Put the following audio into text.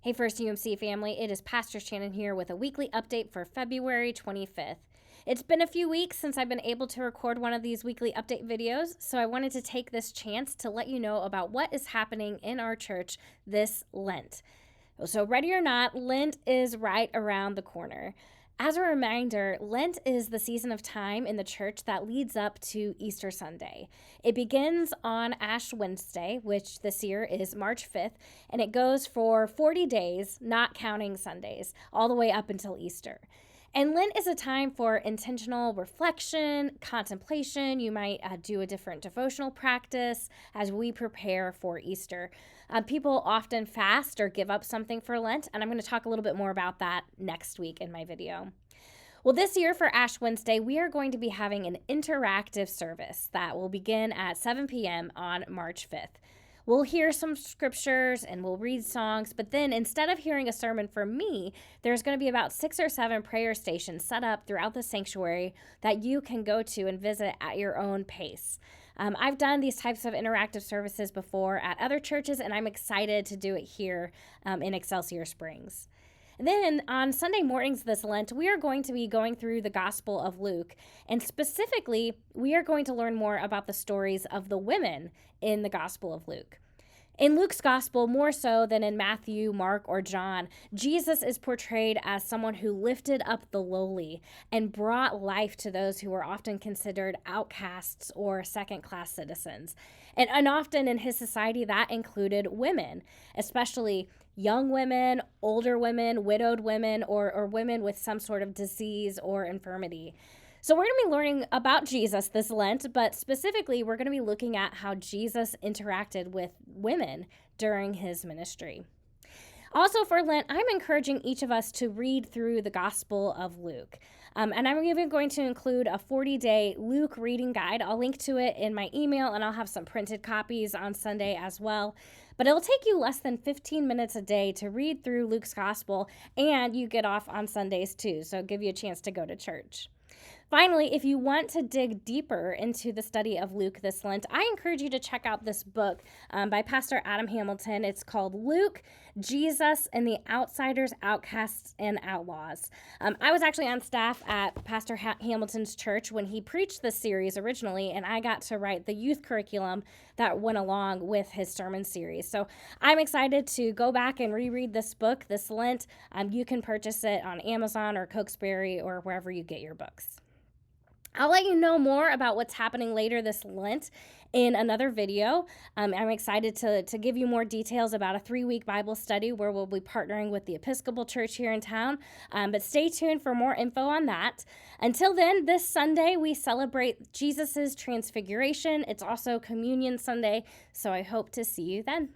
Hey, First UMC family, it is Pastor Shannon here with a weekly update for February 25th. It's been a few weeks since I've been able to record one of these weekly update videos, so I wanted to take this chance to let you know about what is happening in our church this Lent. So, ready or not, Lent is right around the corner. As a reminder, Lent is the season of time in the church that leads up to Easter Sunday. It begins on Ash Wednesday, which this year is March 5th, and it goes for 40 days, not counting Sundays, all the way up until Easter. And Lent is a time for intentional reflection, contemplation. You might do a different devotional practice as we prepare for Easter. People often fast or give up something for Lent, and I'm going to talk a little bit more about that next week in my video. Well, this year for Ash Wednesday, we are going to be having an interactive service that will begin at 7 p.m. on March 5th. We'll hear some scriptures and we'll read songs, but then instead of hearing a sermon from me, there's going to be about 6 or 7 prayer stations set up throughout the sanctuary that you can go to and visit at your own pace. I've done these types of interactive services before at other churches, and I'm excited to do it here in Excelsior Springs. And then on Sunday mornings this Lent, we are going to be going through the Gospel of Luke. And specifically, we are going to learn more about the stories of the women in the Gospel of Luke. In Luke's Gospel, more so than in Matthew, Mark, or John, Jesus is portrayed as someone who lifted up the lowly and brought life to those who were often considered outcasts or second-class citizens. And often in his society, that included women, especially young women, older women, widowed women, or women with some sort of disease or infirmity. So we're going to be learning about Jesus this Lent, but specifically we're going to be looking at how Jesus interacted with women during his ministry. Also for Lent, I'm encouraging each of us to read through the Gospel of Luke. And I'm even going to include a 40-day Luke reading guide. I'll link to it in my email, and I'll have some printed copies on Sunday as well. But it'll take you less than 15 minutes a day to read through Luke's Gospel, and you get off on Sundays too, so it'll give you a chance to go to church. Finally, if you want to dig deeper into the study of Luke this Lent, I encourage you to check out this book by Pastor Adam Hamilton. It's called Luke, Jesus, and the Outsiders, Outcasts, and Outlaws. I was actually on staff at Pastor Hamilton's church when he preached this series originally, and I got to write the youth curriculum that went along with his sermon series. So I'm excited to go back and reread this book this Lent. You can purchase it on Amazon or Cokesbury or wherever you get your books. I'll let you know more about what's happening later this Lent in another video. I'm excited to give you more details about a 3-week Bible study where we'll be partnering with the Episcopal Church here in town. But stay tuned for more info on that. Until then, this Sunday we celebrate Jesus' transfiguration. It's also Communion Sunday, so I hope to see you then.